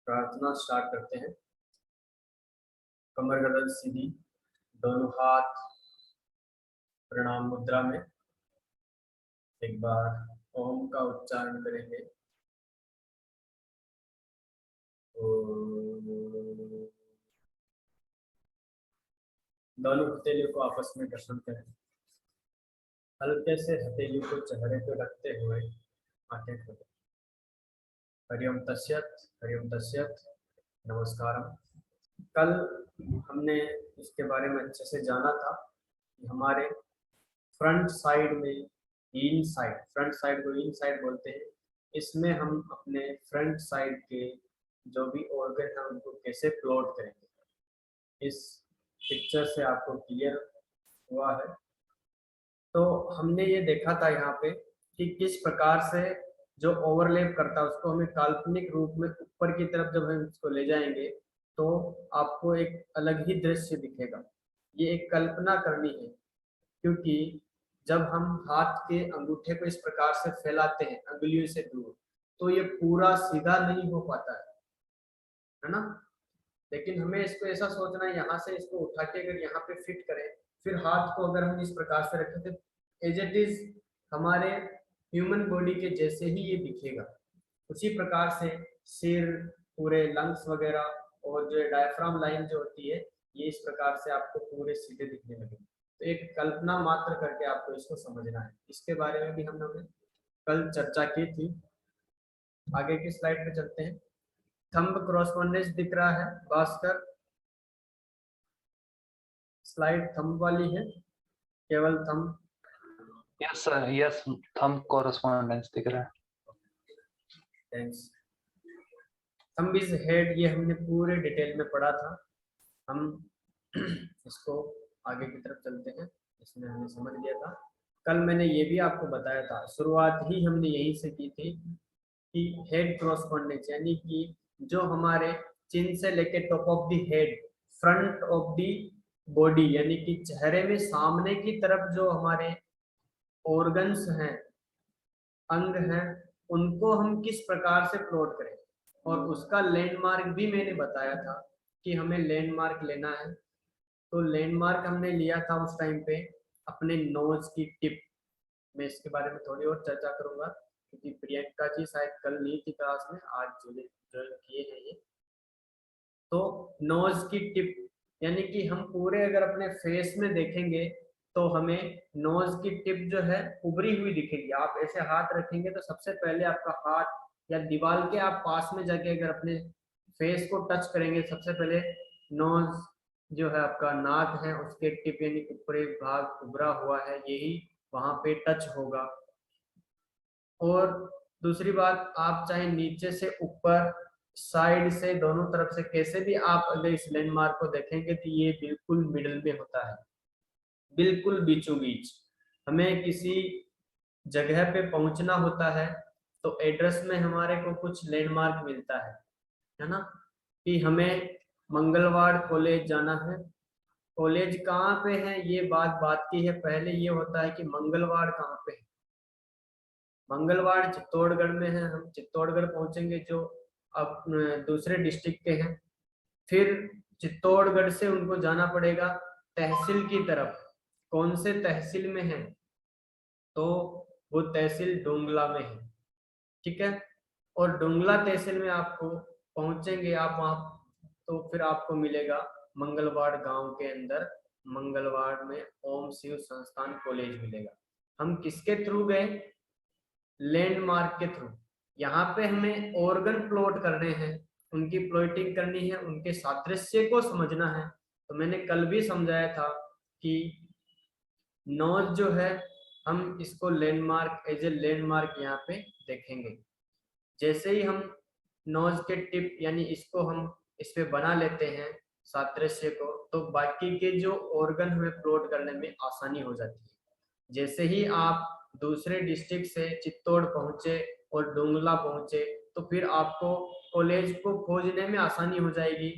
प्रार्थना स्टार्ट करते हैं। कमर गर्दन सीधी, दोनों हाथ प्रणाम मुद्रा में। एक बार ओम का उच्चारण करेंगे। दोनों हथेलियों को आपस में घर्षण करें। हल्के से हथेली को चेहरे पे रखते हुए आंखें खोलें। हरिओम तस्यत, हरिओम तस्यत, नमस्कारम। कल हमने इसके बारे में अच्छे से जाना था कि हमारे फ्रंट साइड में इन साइड, फ्रंट साइड को इन साइड बोलते हैं। इसमें हम अपने फ्रंट साइड के जो भी ऑर्गन है उनको कैसे प्लॉट करेंगे, इस पिक्चर से आपको क्लियर हुआ है। तो हमने ये देखा था यहाँ पे कि किस प्रकार से जो ओवरलैप करता है उसको हमें काल्पनिक रूप में ऊपर की तरफ जब हम इसको ले जाएंगे तो आपको एक अलग ही दृश्य दिखेगा। ये एक कल्पना करनी है, क्योंकि जब हम हाथ के अंगूठे को इस प्रकार से फैलाते हैं अंगुलियों से दूर, तो ये पूरा सीधा नहीं हो पाता है ना। लेकिन हमें इसको ऐसा सोचना है, यहाँ से इसको उठा के अगर यहाँ पे फिट करें, फिर हाथ को अगर हम इस प्रकार से रखें तो एज इट इज हमारे ह्यूमन बॉडी के जैसे ही ये दिखेगा। उसी प्रकार से सिर, पूरे लंग्स वगैरह और जो डायफ्राम लाइन जो होती है, ये इस प्रकार से आपको पूरे सीधे दिखने लगे। तो एक कल्पना मात्र करके आपको इसको समझना है। इसके बारे में भी हमने कल चर्चा की थी। आगे की स्लाइड पे चलते हैं। थंब क्रॉसपोंडेंस दिख रहा है भास्कर? स्लाइड थंब वाली है, केवल thumb. Yes sir, yes, thumb correspondence दिख रहा है। थैंक्स। थंब इज हेड, ये हमने पूरे डिटेल में पढ़ा था। हम इसको आगे की तरफ चलते हैं। इसमें हमने समझ लिया था। कल मैंने ये भी आपको बताया था, शुरुआत ही हमने यही से की थी कि हेड क्रॉसपोंडेंस यानी कि जो हमारे चिन से लेके top of the head, front of the body यानी कि चेहरे में सामने की तरफ जो हमारे ऑर्गन्स हैं, अंग हैं, उनको हम किस प्रकार से प्लॉट करें। और उसका लैंडमार्क भी मैंने बताया था कि हमें लैंडमार्क लेना है। तो लैंडमार्क हमने लिया था उस टाइम पे अपने नोज की टिप। मैं इसके बारे में थोड़ी और चर्चा करूंगा, क्योंकि प्रियंका जी शायद कल नहीं थी क्लास में, आज ज्वाइन किए हैं ये। तो नोज की टिप यानी कि हम पूरे अगर अपने फेस में देखेंगे तो हमें नोज की टिप जो है उभरी हुई दिखेगी। आप ऐसे हाथ रखेंगे तो सबसे पहले आपका हाथ या दीवार के आप पास में जाके अगर अपने फेस को टच करेंगे, सबसे पहले नोज जो है आपका नाक है उसके टिप यानी ऊपरी भाग उभरा हुआ है, यही वहां पे टच होगा। और दूसरी बात, आप चाहे नीचे से ऊपर, साइड से, दोनों तरफ से, कैसे भी आप अगर इस लैंडमार्क को देखेंगे तो ये बिल्कुल मिडल में होता है, बिल्कुल बीचों बीच। हमें किसी जगह पे पहुंचना होता है तो एड्रेस में हमारे को कुछ लैंडमार्क मिलता है ना, कि हमें मंगलवार कॉलेज जाना है। कॉलेज कहाँ पे है ये बात की है। पहले ये होता है कि मंगलवार कहाँ पे है। मंगलवार चित्तौड़गढ़ में है, हम चित्तौड़गढ़ पहुंचेंगे जो अब दूसरे डिस्ट्रिक्ट के हैं। फिर चित्तौड़गढ़ से उनको जाना पड़ेगा तहसील की तरफ। कौन से तहसील में है? तो वो तहसील डोंगला में है, ठीक है। और डोंगला तहसील में आपको पहुंचेंगे आप वहां, तो फिर आपको मिलेगा मंगलवाड़ गांव के अंदर, मंगलवाड़ में ओम शिव संस्थान कॉलेज मिलेगा। हम किसके थ्रू गए? लैंडमार्क के थ्रू। यहाँ पे हमें ऑर्गन प्लॉट करने हैं, उनकी प्लॉटिंग करनी है, उनके सादृश्य को समझना है। तो मैंने कल भी समझाया था कि नोज जो है हम इसको लैंडमार्क, एज ए लैंडमार्क यहाँ पे देखेंगे। जैसे ही हम नोज के टिप यानी इसको हम इस पे बना लेते हैं सादृश्य को, तो बाकी के जो ऑर्गन हमें प्लॉट करने में आसानी हो जाती है। जैसे ही आप दूसरे डिस्ट्रिक्ट से चित्तौड़ पहुंचे और डोंगला पहुंचे तो फिर आपको कॉलेज को खोजने में आसानी हो जाएगी,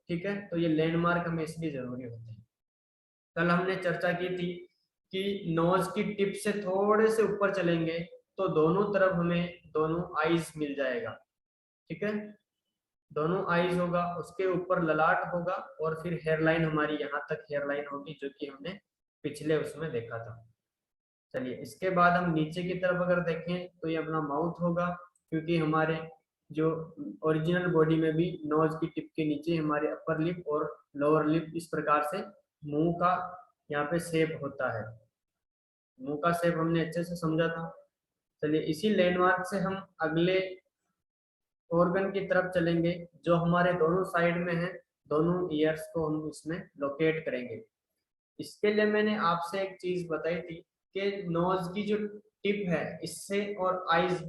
ठीक है। तो ये लैंडमार्क हमें इसलिए जरूरी होते हैं। कल हमने चर्चा की थी कि नोज की टिप से थोड़े से ऊपर चलेंगे तो दोनों तरफ हमें दोनों आईज मिल जाएगा, ठीक है। दोनों आईज होगा, उसके ऊपर ललाट होगा और फिर हेयरलाइन हमारी यहाँ तक हेयरलाइन होगी, जो कि हमने पिछले उसमें देखा था। चलिए इसके बाद हम नीचे की तरफ अगर देखें तो ये अपना माउथ होगा, क्योंकि हमारे जो ओरिजिनल बॉडी में भी नोज की टिप के नीचे हमारे अपर लिप और लोअर लिप इस प्रकार से मुंह का यहाँ पे शेप होता है। मुंह का शेप हमने अच्छे से समझा था। चलिए इसी लैंडमार्क से हम अगले ऑर्गन की तरफ चलेंगे, जो हमारे दोनों साइड में है। दोनों ईयर्स को हम इसमें लोकेट करेंगे। इसके लिए मैंने आपसे एक चीज बताई थी कि नोज की जो टिप है इससे और आईज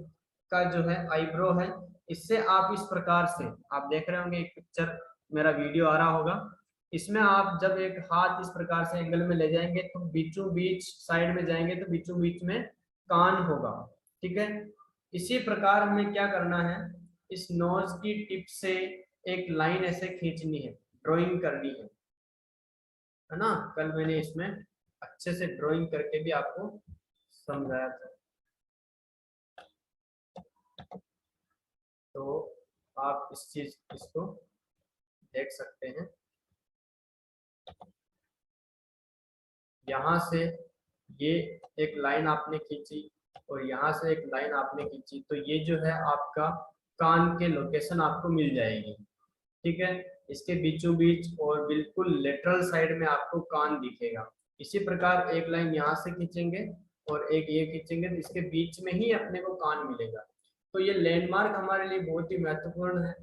का जो है आईब्रो है, इससे आप इस प्रकार से आप देख रहे होंगे, एक पिक्चर मेरा वीडियो आ रहा होगा, इसमें आप जब एक हाथ इस प्रकार से एंगल में ले जाएंगे तो बीचों बीच साइड में जाएंगे तो बीचों बीच में कान होगा। ठीक है, इसी प्रकार हमें क्या करना है, इस नोज की टिप से एक लाइन ऐसे खींचनी है, ड्राइंग करनी है ना। कल मैंने इसमें अच्छे से ड्राइंग करके भी आपको समझाया था। तो आप इसको देख सकते हैं। यहाँ से ये एक लाइन आपने खींची और यहाँ से एक लाइन आपने खींची, तो ये जो है आपका कान के लोकेशन आपको मिल जाएगी। ठीक है, इसके बीचों बीच और बिल्कुल लेटरल साइड में आपको कान दिखेगा। इसी प्रकार एक लाइन यहाँ से खींचेंगे और एक ये खींचेंगे तो इसके बीच में ही अपने को कान मिलेगा। तो ये लैंडमार्क हमारे लिए बहुत ही महत्वपूर्ण है।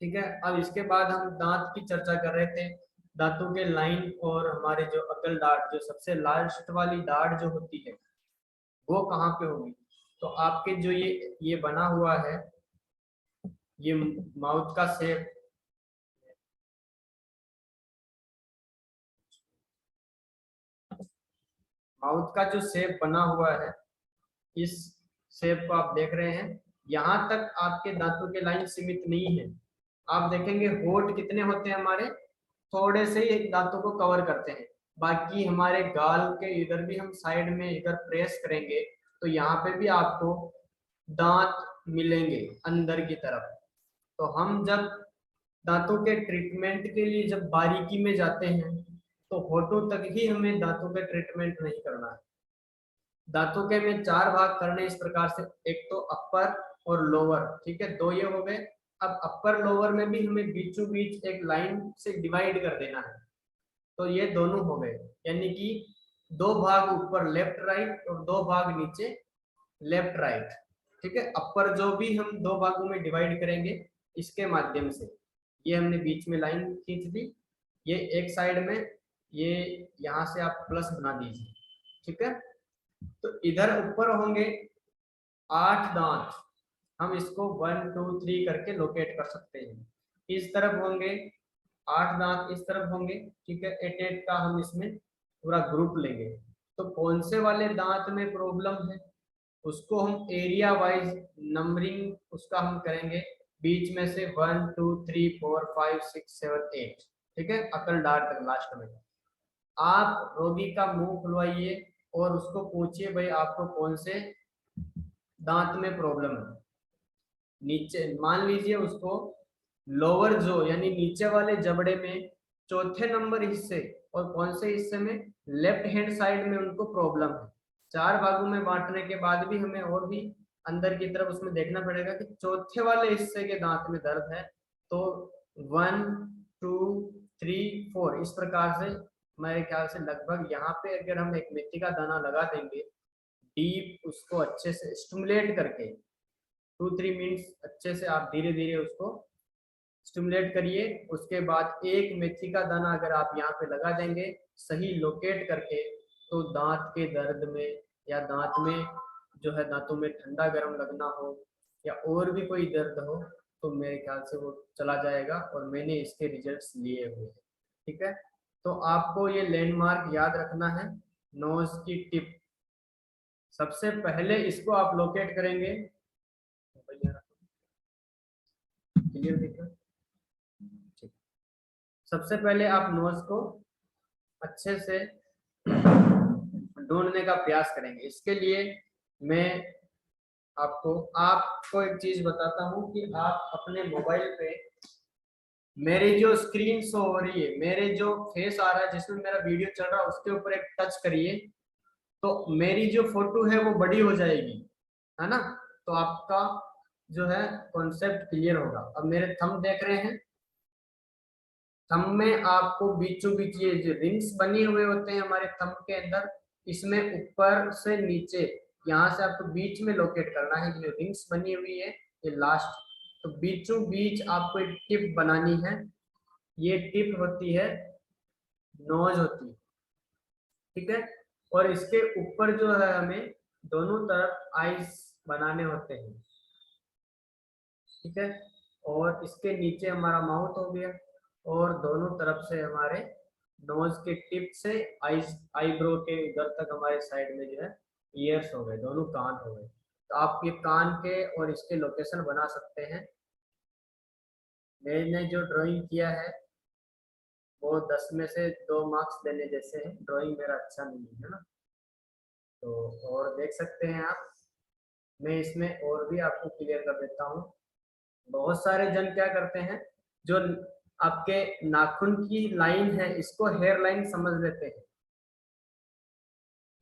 ठीक है, अब इसके बाद हम दांत की चर्चा कर रहे थे। दांतों के लाइन और हमारे जो अकल दाढ़, जो सबसे लास्ट वाली दाढ़ जो होती है वो कहाँ पे होगी, तो आपके जो ये बना हुआ है, ये माउथ का शेप, माउथ का जो शेप बना हुआ है, इस शेप को आप देख रहे हैं। यहाँ तक आपके दांतों के लाइन सीमित नहीं है। आप देखेंगे होठ कितने होते हैं हमारे, थोड़े से ही दांतों को कवर करते हैं। बाकी हमारे गाल के इधर भी हम साइड में इधर प्रेस करेंगे तो यहाँ पे भी आपको दांत मिलेंगे अंदर की तरफ। तो हम जब दांतों के ट्रीटमेंट के लिए जब बारीकी में जाते हैं तो होठों तक ही हमें दांतों का ट्रीटमेंट नहीं करना है। दांतों के में 4 भाग करने इस प्रकार से, एक तो अपर और लोअर। ठीक है, दो ये हो गए। अब अपर लोअर में भी हमें बीचों बीच एक लाइन से डिवाइड कर देना है, तो ये दोनों हो गए, यानी कि 2 भाग ऊपर लेफ्ट राइट और 2 भाग नीचे लेफ्ट राइट। ठीक है, अपर जो भी हम 2 भागों में डिवाइड करेंगे इसके माध्यम से, ये हमने बीच में लाइन खींच दी, ये एक साइड में, ये यहाँ से आप प्लस बना दीजिए। ठीक है, तो इधर ऊपर होंगे 8 दांत, हम इसको 1 2 3 करके लोकेट कर सकते हैं। इस तरफ होंगे 8 दांत, इस तरफ होंगे। ठीक है, 8 8 का हम इसमें पूरा ग्रुप लेंगे। तो कौन से वाले दांत में प्रॉब्लम है उसको हम एरिया वाइज नंबरिंग उसका हम करेंगे, बीच में से 1 2 3 4 5 6 7 8। ठीक है, अकल दाढ़ तक लास्ट में। आप रोगी का मुंह खुलवाइए और उसको पूछिए भाई आपको कौन से दांत में प्रॉब्लम है। नीचे मान लीजिए उसको लोअर जो यानी नीचे वाले जबड़े में चौथे नंबर हिस्से और कौन से हिस्से में, लेफ्ट हैंड साइड में उनको प्रॉब्लम है। 4 भागों में बांटने के बाद भी हमें और भी अंदर की तरफ उसमें देखना पड़ेगा कि चौथे वाले हिस्से के दांत में दर्द है। तो 1 2 3 4 इस प्रकार से मेरे ख्याल से लगभग यहाँ पे अगर हम एक मेथी का दाना लगा देंगे डीप, उसको अच्छे से स्टिमुलेट करके 2-3 मिनट्स अच्छे से आप धीरे धीरे उसको स्टिमुलेट करिए। उसके बाद एक मेथी का दाना अगर आप यहाँ पे लगा देंगे सही लोकेट करके, तो दांत के दर्द में या दांत में जो है दांतों में ठंडा गर्म लगना हो या और भी कोई दर्द हो तो मेरे ख्याल से वो चला जाएगा, और मैंने इसके रिजल्ट्स लिए हुए हैं। ठीक है, तो आपको ये लैंडमार्क याद रखना है। नोज की टिप सबसे पहले इसको आप लोकेट करेंगे। क्लियर दिख रहा है? ठीक, सबसे पहले आप नोज को अच्छे से ढूंढने का प्रयास करेंगे। इसके लिए मैं आपको एक चीज बताता हूँ कि आप अपने मोबाइल पे मेरी जो स्क्रीन शो हो रही है, मेरे जो फेस आ रहा है जिसमें मेरा वीडियो चल रहा है, उसके ऊपर एक टच करिए तो मेरी जो फोटो है वो बड़ी हो जाएगी, है ना। तो आपका जो है कॉन्सेप्ट क्लियर होगा। अब मेरे थंब देख रहे हैं, थंब में आपको बीचों बीच ये जो रिंग्स बने हुए होते हैं हमारे थंब के अंदर, इसमें ऊपर से नीचे यहाँ से आपको बीच में लोकेट करना है। जो रिंग्स बनी हुई है ये लास्ट, तो बीचों बीच आपको एक टिप बनानी है। ये टिप होती है, नोज होती है, ठीक है। और इसके ऊपर जो है हमें दोनों तरफ आईज बनाने होते हैं, ठीक है। और इसके नीचे हमारा माउथ हो गया, और दोनों तरफ से हमारे नोज के टिप से आईज, आईब्रो के उधर तक हमारे साइड में जो है ईयर्स हो गए, दोनों कान हो गए। तो आप ये कान के और इसके लोकेशन बना सकते हैं। मैंने जो ड्राइंग किया है वो 10 में से 2 मार्क्स देने जैसे है, ड्राइंग मेरा अच्छा नहीं है ना। तो और देख सकते हैं आप, मैं इसमें और भी आपको क्लियर कर देता हूँ। बहुत सारे जन क्या करते हैं, जो आपके नाखून की लाइन है इसको हेयर लाइन समझ लेते हैं।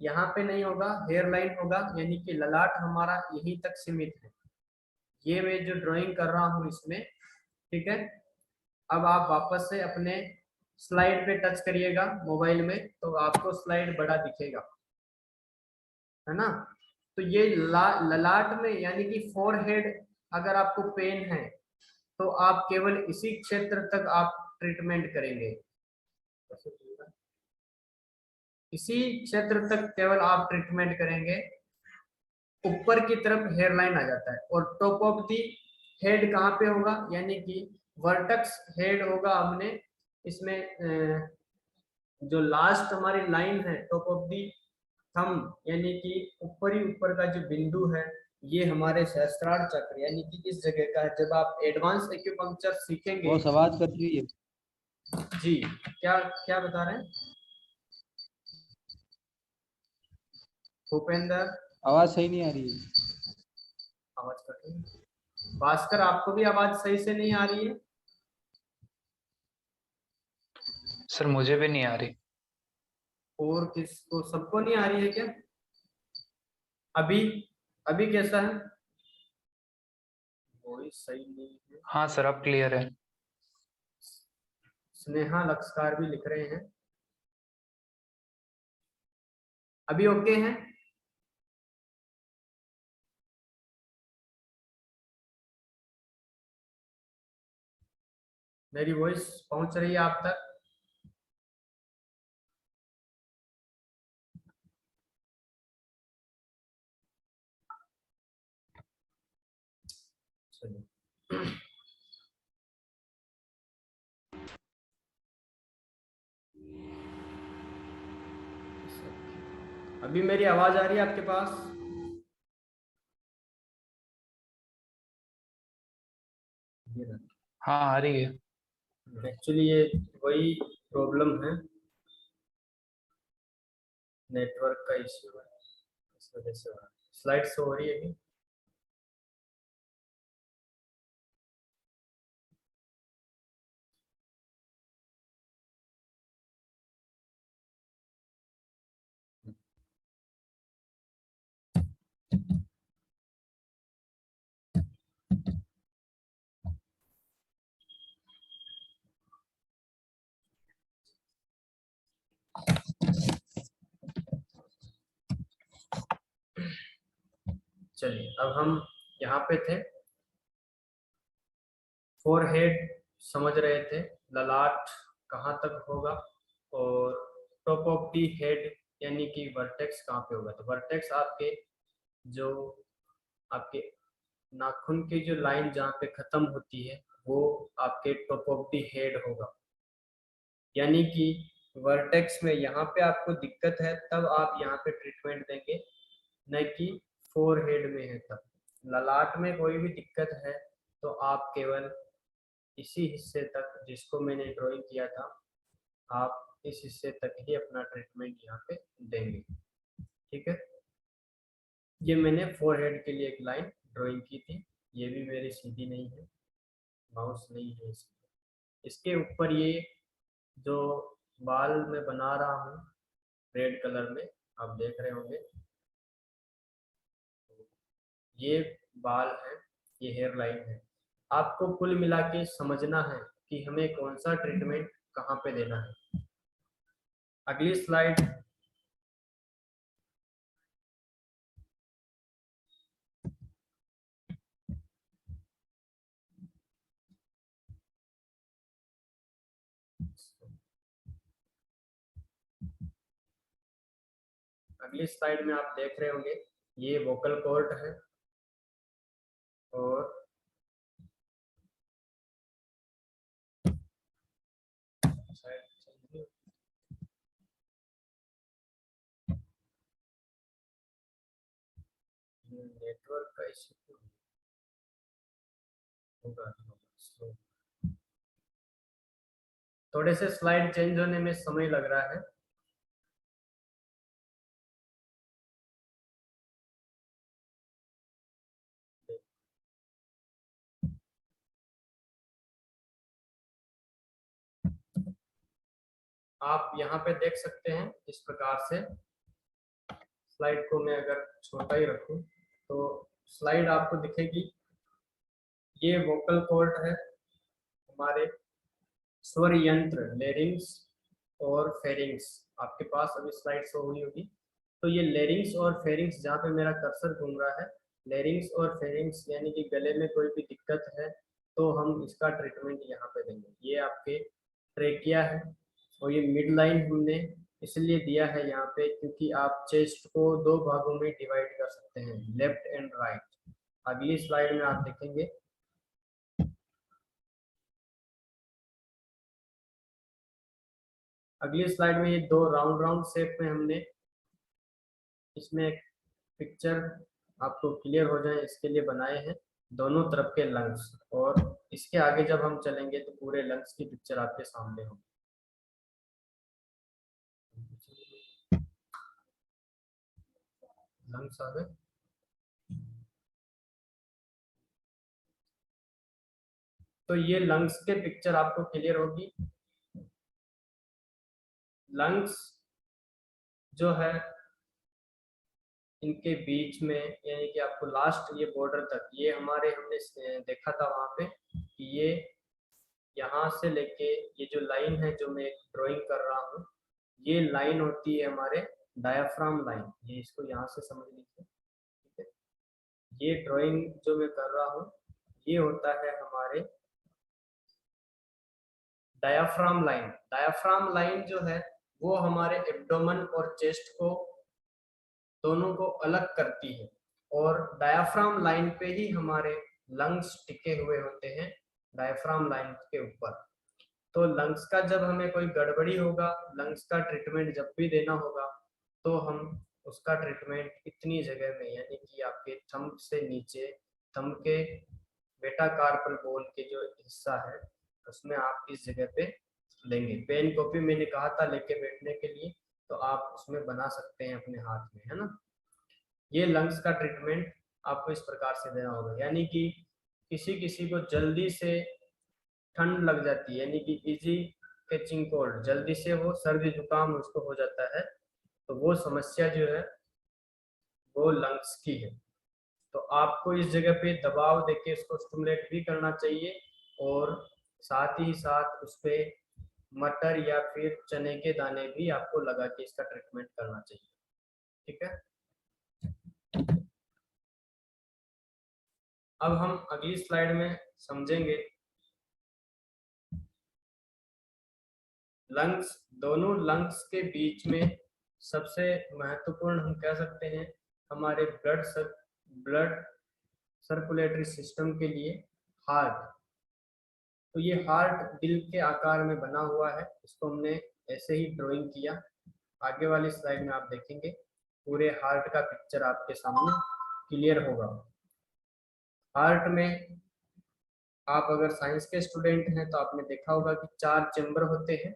यहाँ पे नहीं होगा, हेयर लाइन होगा, यानी कि ललाट हमारा यहीं तक सीमित है। ये मैं जो ड्राइंग कर रहा हूँ इसमें, ठीक है। अब आप वापस से अपने स्लाइड पे टच करिएगा मोबाइल में, तो आपको स्लाइड बड़ा दिखेगा, है ना। तो ये ललाट में यानी कि फोरहेड अगर आपको पेन है तो आप केवल इसी क्षेत्र तक आप ट्रीटमेंट करेंगे, इसी क्षेत्र तक केवल आप ट्रीटमेंट करेंगे। ऊपर की तरफ हेयर लाइन आ जाता है, और टॉप ऑफ दी हेड कहाँ पे होगा, यानी कि वर्टेक्स हेड होगा। हमने इसमें जो लास्ट हमारी लाइन है टॉप ऑफ दी थंब, यानी कि ऊपर ही ऊपर का जो बिंदु है, ये हमारे सहस्त्रार चक्र यानी कि इस जगह का है। जब आप एडवांस एक्यूपंक्चर सीखेंगे। बॉस आवाज कट रही है। जी, क्या क्या बता रहे हैं भूपेंद्र? आवाज सही नहीं आ रही है। आवाज कट रही है। भास्कर, आपको भी आवाज सही से नहीं आ रही है? सर मुझे भी नहीं आ रही। और किसको, सबको नहीं आ रही है क्या? अभी अभी कैसा है? वॉइस सही नहीं है। हाँ सर अब क्लियर है। स्नेहा लक्ष्कार भी लिख रहे हैं। अभी ओके है? मेरी वॉइस पहुंच रही है आप तक? चलिए, अभी मेरी आवाज आ रही है आपके पास? हाँ आ रही है। एक्चुअली ये वही प्रॉब्लम है, नेटवर्क का इश्यू है, इस वजह से हो रहा है। स्लाइड शो हो रही है अभी? चलिए, अब हम यहाँ पे थे, फोरहेड समझ रहे थे, ललाट कहाँ तक होगा, और टॉप ऑफ दी हेड यानी कि वर्टेक्स कहाँ पे होगा। तो वर्टेक्स आपके जो आपके नाखून की जो लाइन जहाँ पे खत्म होती है वो आपके टॉप ऑफ दी हेड होगा। यानी कि वर्टेक्स में यहाँ पे आपको दिक्कत है तब आप यहाँ पे ट्रीटमेंट देंगे, न कि फोरहेड में है तब। ललाट में कोई भी दिक्कत है तो आप केवल इसी हिस्से तक जिसको मैंने ड्राइंग किया था, आप इस हिस्से तक ही अपना ट्रीटमेंट यहाँ पे देंगे, ठीक है। ये मैंने फोरहेड के लिए एक लाइन ड्राइंग की थी, ये भी मेरी सीधी नहीं है, माउस नहीं है इसके ऊपर। ये जो बाल मैं बना रहा हूँ रेड कलर में, आप देख रहे होंगे, ये बाल है, ये हेयर लाइन है। आपको कुल मिला के समझना है कि हमें कौन सा ट्रीटमेंट कहाँ पे देना है। अगली स्लाइड। अगली स्लाइड में आप देख रहे होंगे, ये वोकल कॉर्ड है और नेटवर्क का इश्यू होगा, थोड़े से स्लाइड चेंज होने में समय लग रहा है। आप यहाँ पे देख सकते हैं इस प्रकार से। स्लाइड को मैं अगर छोटा ही रखूं तो स्लाइड आपको दिखेगी। ये वोकल कॉर्ड है, हमारे स्वर यंत्र लेरिंग्स और फेरिंग्स आपके पास अभी स्लाइड शो हुई होगी। तो ये लेरिंग्स और फेरिंग्स, जहाँ पे मेरा कर्सर घूम रहा है, लेरिंग्स और फेरिंग्स यानी कि गले में कोई भी दिक्कत है तो हम इसका ट्रीटमेंट यहाँ पे देंगे। ये आपके ट्रेकिया है और ये मिड लाइन हमने इसलिए दिया है यहाँ पे क्योंकि आप चेस्ट को दो भागों में डिवाइड कर सकते हैं, लेफ्ट एंड राइट। अगली स्लाइड में आप देखेंगे अगली स्लाइड में ये दो राउंड राउंड शेप में हमने इसमें एक पिक्चर आपको क्लियर हो जाए इसके लिए बनाए हैं, दोनों तरफ के लंग्स। और इसके आगे जब हम चलेंगे तो पूरे लंग्स की पिक्चर आपके सामने होगी। लंग्स आ गए। तो ये लंग्स के पिक्चर आपको क्लियर होगी। लंग्स जो है इनके बीच में यानी कि आपको लास्ट ये बॉर्डर तक, ये हमारे हमने देखा था वहां पे कि ये यहाँ से लेके ये जो लाइन है जो मैं ड्राइंग कर रहा हूँ, ये लाइन होती है हमारे डायाफ्राम लाइन। ये इसको यहाँ से समझ लीजिए, ठीक है। ये ड्राइंग जो मैं कर रहा हूँ ये होता है हमारे डायाफ्राम लाइन। डायाफ्राम लाइन जो है वो हमारे एब्डोमेन और चेस्ट को दोनों को अलग करती है और डायाफ्राम लाइन पे ही हमारे लंग्स टिके हुए होते हैं, डायाफ्राम लाइन के ऊपर। तो लंग्स का जब हमें कोई गड़बड़ी होगा, लंग्स का ट्रीटमेंट जब भी देना होगा तो हम उसका ट्रीटमेंट इतनी जगह में यानी कि आपके थंब से नीचे, थंब के मेटाकार्पल बोन के जो हिस्सा है उसमें आप इस जगह पे लेंगे। पेन कॉपी मैंने कहा था लेके बैठने के लिए, तो आप उसमें बना सकते हैं अपने हाथ में, है ना। ये लंग्स का ट्रीटमेंट आपको इस प्रकार से देना होगा। यानी कि किसी किसी को जल्दी से ठंड लग जाती है यानी कि इजी कैचिंग कोल्ड, जल्दी से वो सर्दी जुकाम उसको हो जाता है, तो वो समस्या जो है वो लंग्स की है। तो आपको इस जगह पे दबाव देके उसको स्टिमुलेट भी करना चाहिए और साथ ही साथ उस पे मटर या फिर चने के दाने भी आपको लगा के इसका ट्रीटमेंट करना चाहिए, ठीक है। अब हम अगली स्लाइड में समझेंगे लंग्स। दोनों लंग्स के बीच में सबसे महत्वपूर्ण हम कह सकते हैं हमारे ब्लड सर्कुलेटरी सिस्टम के लिए हार्ट। तो ये हार्ट दिल के आकार में बना हुआ है, इसको हमने ऐसे ही ड्राइंग किया। आगे वाली स्लाइड में आप देखेंगे पूरे हार्ट का पिक्चर आपके सामने क्लियर होगा। हार्ट में आप अगर साइंस के स्टूडेंट हैं तो आपने देखा होगा कि 4 चैम्बर होते हैं,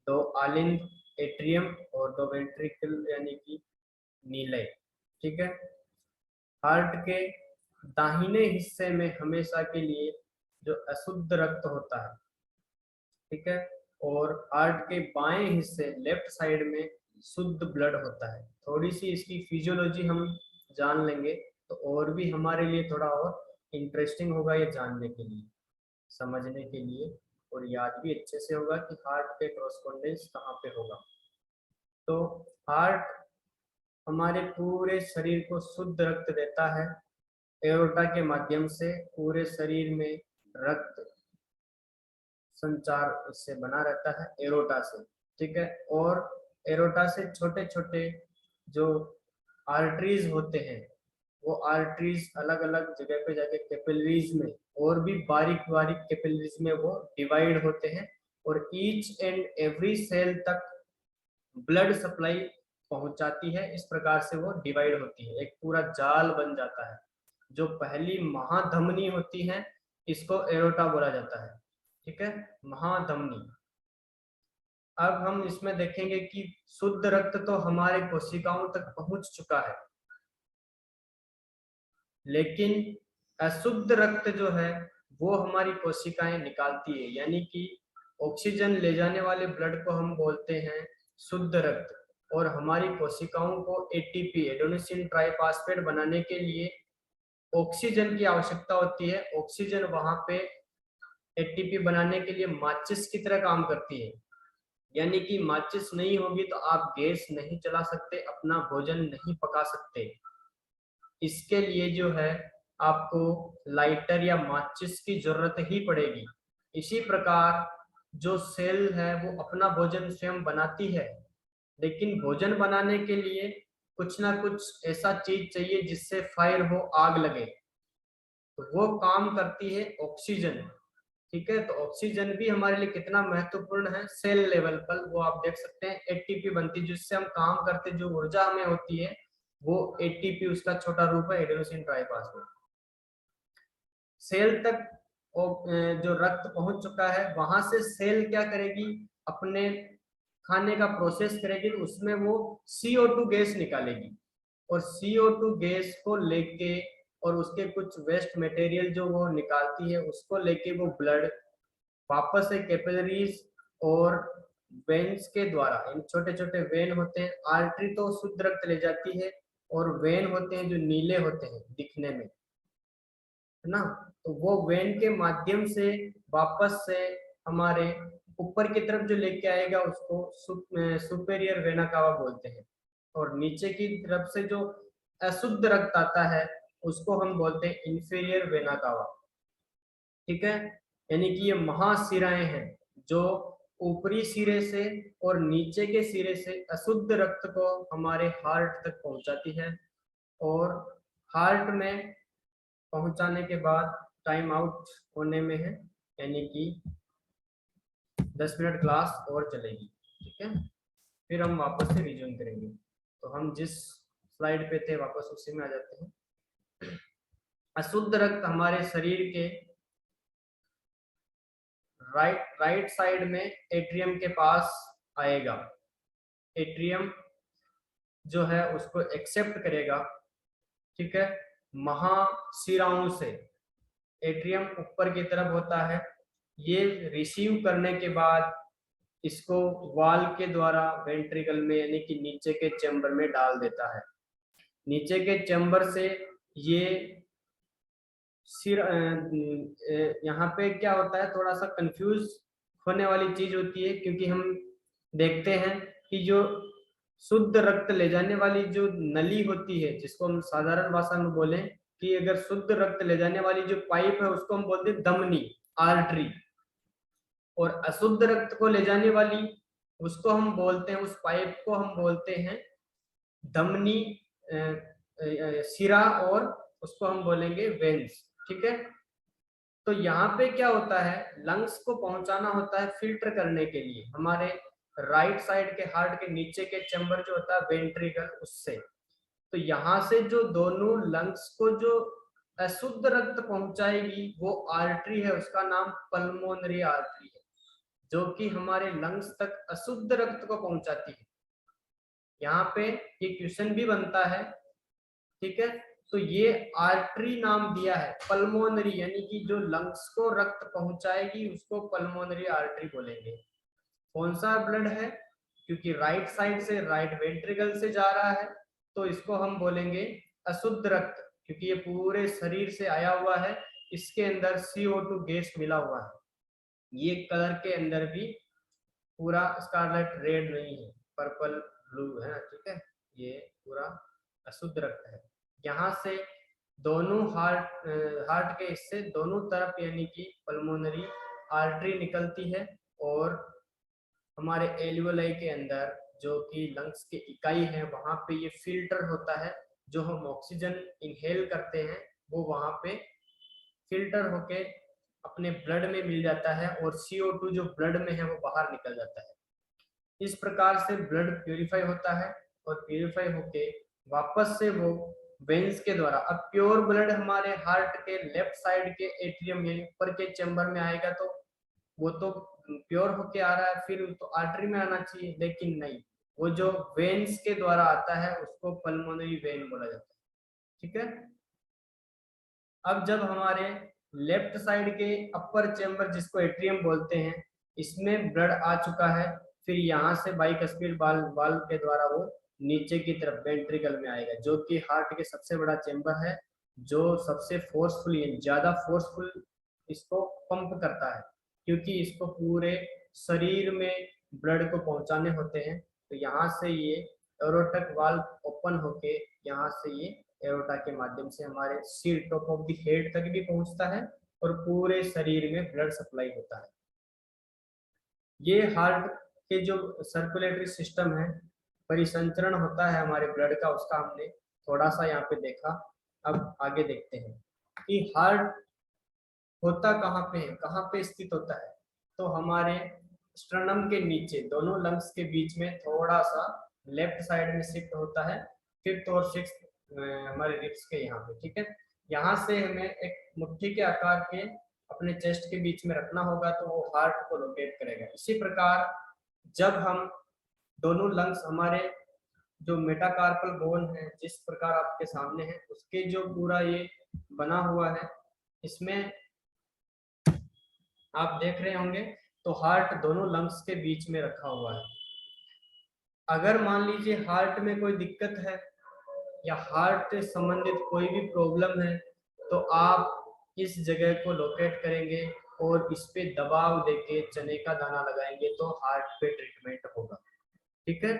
2 आलिंद एट्रियम और 2 वेंट्रिकल यानी कि नीले, ठीक है। हार्ट के दाहिने हिस्से में हमेशा के लिए जो अशुद्ध रक्त होता है, ठीक है, और हार्ट के बाएं हिस्से लेफ्ट साइड में शुद्ध ब्लड होता है। थोड़ी सी इसकी फिजियोलॉजी हम जान लेंगे तो और भी हमारे लिए थोड़ा और इंटरेस्टिंग होगा ये जानने के लिए, समझने के लिए, और याद भी अच्छे से होगा कि हार्ट के कॉरस्पॉन्डेंस कहाँ पे होगा। तो हार्ट हमारे पूरे शरीर को शुद्ध रक्त देता है, एओर्टा के माध्यम से पूरे शरीर में रक्त संचार इससे बना रहता है, एरोटा से, ठीक है। और एरोटा से छोटे छोटे जो आर्टरीज होते हैं, वो आर्टरीज अलग अलग जगह पे जाके कैपिलरीज में और भी बारीक बारीक कैपिलरीज में वो डिवाइड होते हैं, और ईच एंड एवरी सेल तक ब्लड सप्लाई पहुंचाती है। इस प्रकार से वो डिवाइड होती है, एक पूरा जाल बन जाता है। जो पहली महाधमनी होती है इसको एरोटा बोला जाता है, ठीक है, महाधमनी। अब हम इसमें देखेंगे कि शुद्ध रक्त तो हमारे कोशिकाओं तक पहुंच चुका है, लेकिन अशुद्ध रक्त जो है वो हमारी कोशिकाएं निकालती है, यानी कि ऑक्सीजन ले जाने वाले ब्लड को हम बोलते हैं शुद्ध रक्त, और हमारी कोशिकाओं को एटीपी एडेनोसिन ट्राइफॉस्फेट बनाने के लिए ऑक्सीजन की आवश्यकता होती है। ऑक्सीजन वहां पे एटीपी बनाने के लिए माचिस की तरह काम करती है, यानी कि माचिस नहीं होगी तो आप गैस नहीं चला सकते, अपना भोजन नहीं पका सकते। इसके लिए जो है आपको लाइटर या माचिस की जरूरत ही पड़ेगी। इसी प्रकार जो सेल है वो अपना भोजन स्वयं बनाती है, लेकिन भोजन बनाने के लिए कुछ ना कुछ ऐसा चीज चाहिए जिससे फायर हो, आग लगे, तो वो काम करती है ऑक्सीजन, ठीक है। तो ऑक्सीजन भी हमारे लिए कितना महत्वपूर्ण है सेल लेवल पर, वो आप देख सकते हैं। एटीपी बनती है जिससे हम काम करते, जो ऊर्जा हमें होती है वो एटीपी, उसका छोटा रूप है एडेनोसिन ट्राइफॉस्फेट। सेल तक जो रक्त पहुंच चुका है वहां से सेल क्या करेगी, अपने खाने का प्रोसेस करेगी, तो उसमें वो CO2 गैस निकालेगी, और CO2 गैस को लेके और उसके कुछ वेस्ट मटेरियल जो वो निकालती है उसको लेके वो ब्लड वापस से कैपिलरीज और वेन्स के द्वारा, इन छोटे छोटे वेन होते हैं, आर्टरी तो शुद्ध रक्त ले जाती है, और वेन होते हैं जो नीले होते हैं दिखने में, है ना, तो वो वेन के माध्यम से वापस से हमारे ऊपर की तरफ जो लेके आएगा उसको सुपेरियर वेना कावा बोलते हैं, और नीचे की तरफ से जो अशुद्ध रक्त आता है उसको हम बोलते हैं इंफीरियर वेना कावा, ठीक है। यानी कि ये महाशिराएं हैं जो ऊपरी सिरे से और नीचे के सिरे से अशुद्ध रक्त को हमारे हार्ट तक पहुंचाती है, और हार्ट में पहुंचाने के बाद टाइम आउट होने में है, यानी कि 10 मिनट क्लास और चलेगी, ठीक है। फिर हम वापस से रिज्यूम करेंगे। तो हम जिस स्लाइड पे थे वापस उसी में आ जाते हैं। अशुद्ध रक्त हमारे शरीर के राइट साइड में एट्रियम के पास आएगा। एट्रियम जो है उसको एक्सेप्ट करेगा, ठीक है, महाशिराओं से। एट्रियम ऊपर की तरफ होता है, ये रिसीव करने के बाद इसको वाल के द्वारा वेंट्रिकल में यानी कि नीचे के चैम्बर में डाल देता है। नीचे के चैम्बर से ये सिर यहाँ पे क्या होता है, थोड़ा सा कंफ्यूज होने वाली चीज होती है, क्योंकि हम देखते हैं कि जो शुद्ध रक्त ले जाने वाली जो नली होती है, जिसको हम साधारण भाषा में बोलें कि अगर शुद्ध रक्त ले जाने वाली जो पाइप है उसको हम बोलते हैं धमनी, आर्टरी, और अशुद्ध रक्त को ले जाने वाली उसको हम बोलते हैं, उस पाइप को हम बोलते हैं धमनी, सिरा, और उसको हम बोलेंगे वेन्स, ठीक है। तो यहाँ पे क्या होता है, लंग्स को पहुंचाना होता है फिल्टर करने के लिए हमारे राइट साइड के हार्ट के नीचे के चैम्बर जो होता है वेंट्रिकल, उससे। तो यहाँ से जो दोनों लंग्स को जो अशुद्ध रक्त पहुंचाएगी वो आर्टरी है, उसका नाम पल्मोनरी आर्टरी है, जो कि हमारे लंग्स तक अशुद्ध रक्त को पहुंचाती है। यहाँ पे ये क्वेश्चन भी बनता है, ठीक है, तो ये आर्टरी नाम दिया है पल्मोनरी, यानी कि जो लंग्स को रक्त पहुंचाएगी उसको पल्मोनरी आर्टरी बोलेंगे। कौन सा ब्लड है, क्योंकि राइट साइड से राइट वेंट्रिकल से जा रहा है तो इसको हम बोलेंगे अशुद्ध रक्त, क्योंकि ये पूरे शरीर से आया हुआ है, इसके अंदर CO2 गैस मिला हुआ है। ये कलर के अंदर भी पूरा स्कारलेट रेड नहीं है, पर्पल ब्लू है ना, ठीक है, ये पूरा अशुद्ध रक्त है। यहाँ से दोनों हार्ट के हिस्से दोनों तरफ यानी कि पल्मोनरी आर्टरी निकलती है, और हमारे एल्वियोलाई के अंदर जो कि लंग्स की इकाई है वहां पे ये फिल्टर होता है, जो हम ऑक्सीजन इनहेल करते हैं वो वहां पे फिल्टर होके अपने ब्लड में मिल जाता है, और CO2 जो ब्लड में है वो बाहर निकल जाता है। इस प्रकार से ब्लड प्यूरिफाई होता है, और प्यूरिफाई होके वापस से वो वेन्स के द्वारा, अब प्योर ब्लड हमारे हार्ट के लेफ्ट साइड के एट्रियम यानी ऊपर के चैम्बर में आएगा तो वो तो प्योर होके आ रहा है, फिर तो आर्टरी में आना चाहिए, लेकिन नहीं, वो जो वेन्स के द्वारा आता है उसको पल्मोनरी वेन बोला जाता है। ठीक है, अब जब हमारे लेफ्ट साइड के अपर चैम्बर जिसको एट्रियम बोलते हैं इसमें ब्लड आ चुका है, फिर यहाँ से बाइकस्पिड वाल्व के द्वारा वो नीचे की तरफ वेंट्रिकल में आएगा, जो कि हार्ट के सबसे बड़ा चैम्बर है, जो सबसे फोर्सफुल ज्यादा फोर्सफुल इसको पंप करता है, क्योंकि इसको पूरे शरीर में ब्लड को पहुंचाने होते हैं। तो यहाँ से ये एरोटक वाल्व ओपन होके यहाँ से ये एरोटा के माध्यम से हमारे सिर टॉप ऑफ द हेड तक भी पहुंचता है, और पूरे शरीर में ब्लड सप्लाई होता है। ये हार्ट के जो सर्कुलेटरी सिस्टम है, परिसंचरण होता है हमारे ब्लड का, उसका हमने थोड़ा सा यहाँ पे देखा। अब आगे देखते हैं कि हार्ट होता कहाँ पे है, कहाँ पे स्थित होता है। तो हमारे स्टर्नम के नीचे दोनों लंग्स के बीच में थोड़ा सा लेफ्ट साइड में शिफ्ट होता है, 5th और 6th हमारे रिब्स के यहाँ पे। ठीक है, यहाँ से हमें एक मुट्ठी के आकार के अपने चेस्ट के बीच में रखना होगा तो वो हार्ट को लोकेट करेगा। इसी प्रकार जब हम दोनों लंग्स हमारे जो मेटाकार्पल बोन है जिस प्रकार आपके सामने है उसके जो पूरा ये बना हुआ है, इसमें आप देख रहे होंगे, तो हार्ट दोनों लंग्स के बीच में रखा हुआ है। अगर मान लीजिए हार्ट में कोई दिक्कत है या हार्ट से संबंधित कोई भी प्रॉब्लम है तो आप इस जगह को लोकेट करेंगे और इस पे दबाव देके चने का दाना लगाएंगे तो हार्ट पे ट्रीटमेंट होगा। ठीक है,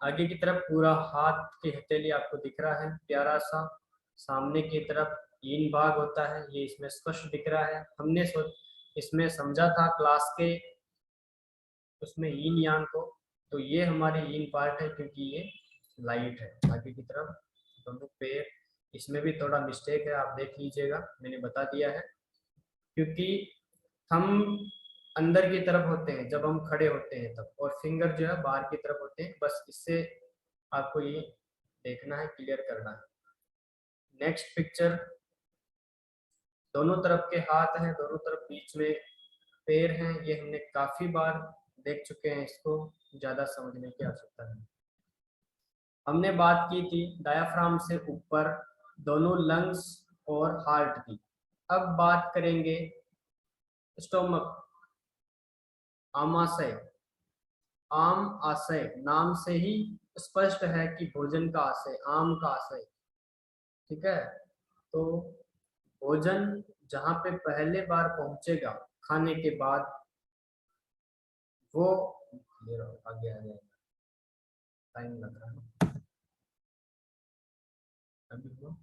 आगे की तरफ पूरा हाथ की हथेली आपको दिख रहा है प्यारा सा, सामने की तरफ इन भाग होता है, ये इसमें स्पष्ट दिख रहा है। हमने इसमें समझा था क्लास के उसमें इन यांग को, तो ये हमारे इन पार्ट है क्योंकि ये लाइट है। आगे की तरफ दोनों पैर, इसमें भी थोड़ा मिस्टेक है, आप देख लीजिएगा, मैंने बता दिया है, क्योंकि हम अंदर की तरफ होते हैं जब हम खड़े होते हैं तब, और फिंगर जो है बाहर की तरफ होते हैं। बस इससे आपको ये देखना है, क्लियर करना है। नेक्स्ट पिक्चर, दोनों तरफ के हाथ हैं, दोनों तरफ बीच में पैर हैं, ये हमने काफी बार देख चुके हैं, इसको ज्यादा समझने की आवश्यकता नहीं। हमने बात की थी डायाफ्राम से ऊपर दोनों लंग्स और हार्ट की। अब बात करेंगे स्टोमक, आमाशय। आम आशय नाम से ही स्पष्ट है कि भोजन का आशय, आम का आशय। ठीक है, तो भोजन जहां पे पहले बार पहुंचेगा खाने के बाद वो आगे आ जाएगा, टाइम लग रहा है अभी। वो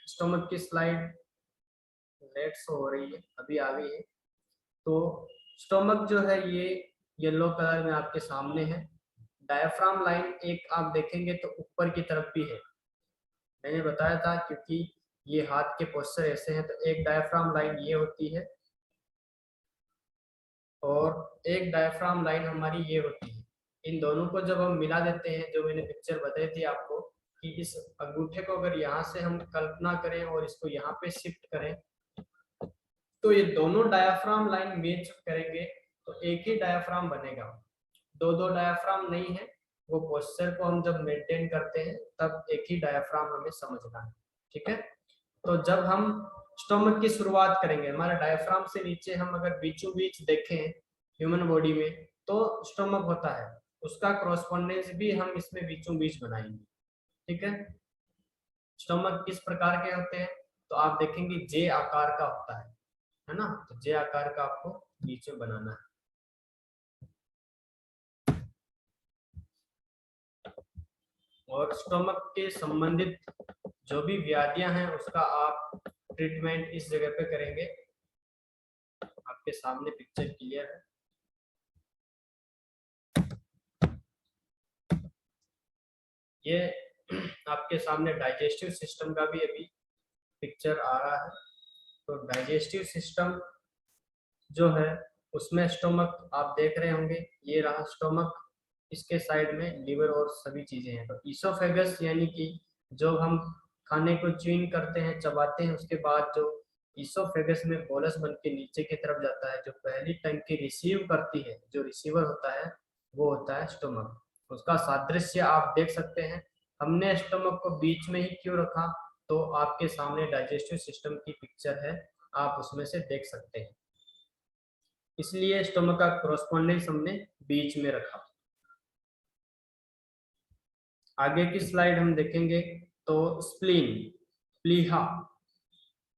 स्टोमक की स्लाइड लेट शो हो रही है, अभी आ गई है। तो स्टोमक जो है ये येलो कलर में आपके सामने है। डायफ्राम लाइन एक आप देखेंगे तो ऊपर की तरफ भी है, मैंने बताया था, क्योंकि ये हाथ के पोस्चर ऐसे हैं, तो एक डायफ्राम लाइन ये होती है और एक डायफ्राम लाइन हमारी ये होती है। इन दोनों को जब हम मिला देते हैं, जो मैंने पिक्चर बताई थी आपको कि इस अंगूठे को अगर यहाँ से हम कल्पना करें और इसको यहाँ पे शिफ्ट करें तो ये दोनों डायफ्राम लाइन मैच करेंगे तो एक ही डायफ्राम बनेगा। दो डायफ्राम नहीं है, वो पोस्चर को हम जब मेंटेन करते हैं तब एक ही डायफ्राम हमें समझना है। ठीक है, तो जब हम स्टोमक की शुरुआत करेंगे, हमारे डायफ्राम से नीचे हम अगर बीचों बीच देखें ह्यूमन बॉडी में तो स्टोमक होता है, उसका कॉरस्पॉन्डेंस भी हम इसमें बीचों बीच बनाएंगे। ठीक है, स्टोमक किस प्रकार के होते हैं तो आप देखेंगे जे आकार का होता है ना, तो जे आकार का आपको बीच में बनाना है। और स्टोमक के संबंधित जो भी व्याधियां हैं उसका आप ट्रीटमेंट इस जगह पे करेंगे। आपके सामने पिक्चर क्लियर है। ये आपके सामने डाइजेस्टिव सिस्टम का भी अभी पिक्चर आ रहा है। तो डाइजेस्टिव सिस्टम जो है उसमें स्टोमक आप देख रहे होंगे, ये रहा स्टोमक, इसके साइड में लिवर और सभी चीजें हैं। तो ईसोफेगस यानी कि जो हम खाने को च्यूइंग करते हैं, चबाते हैं, उसके बाद जो ईसोफेगस में बोलस बन के नीचे की तरफ जाता है, जो पहली टंकी रिसीव करती है, जो रिसीवर होता है वो होता है स्टोमक। उसका सादृश्य आप देख सकते हैं। हमने स्टोमक को बीच में ही क्यों रखा, तो आपके सामने डाइजेस्टिव सिस्टम की पिक्चर है, आप उसमें से देख सकते हैं, इसलिए स्टोमक का कॉरस्पॉन्डेंस हमने बीच में रखा। आगे की स्लाइड हम देखेंगे तो स्प्लीन, प्लीहा,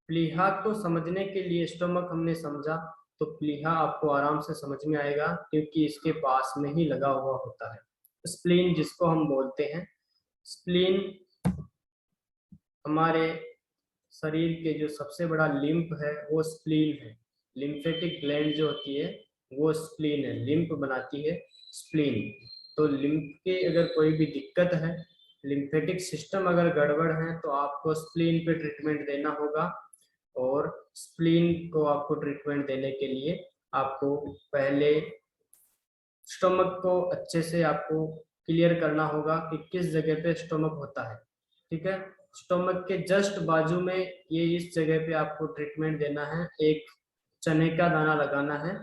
प्लीहा को समझने के लिए स्टोमक हमने समझा तो प्लीहा आपको आराम से समझ में आएगा क्योंकि इसके पास में ही लगा हुआ होता है। स्प्लीन जिसको हम बोलते हैं, स्प्लीन हमारे शरीर के जो सबसे बड़ा लिम्फ है वो स्प्लीन है। लिम्फेटिक ग्लैंड जो होती है वो स्प्लीन है, लिम्फ बनाती है स्प्लीन। तो लिम्फ के अगर कोई भी दिक्कत है, लिम्फेटिक सिस्टम अगर गड़बड़ है तो आपको स्प्लीन पे ट्रीटमेंट देना होगा। और स्प्लीन को आपको ट्रीटमेंट देने के लिए आपको पहले स्टोमक को अच्छे से आपको क्लियर करना होगा कि किस जगह पे स्टोमक होता है। ठीक है, स्टोमक के जस्ट बाजू में ये इस जगह पे आपको ट्रीटमेंट देना है, एक चने का दाना लगाना है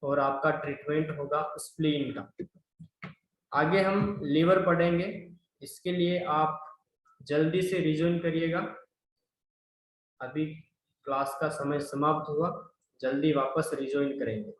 और आपका ट्रीटमेंट होगा स्प्लीन का। आगे हम लीवर पढ़ेंगे, इसके लिए आप जल्दी से रिज्यूम करिएगा, अभी क्लास का समय समाप्त हुआ, जल्दी वापस रिज्वाइन करेंगे।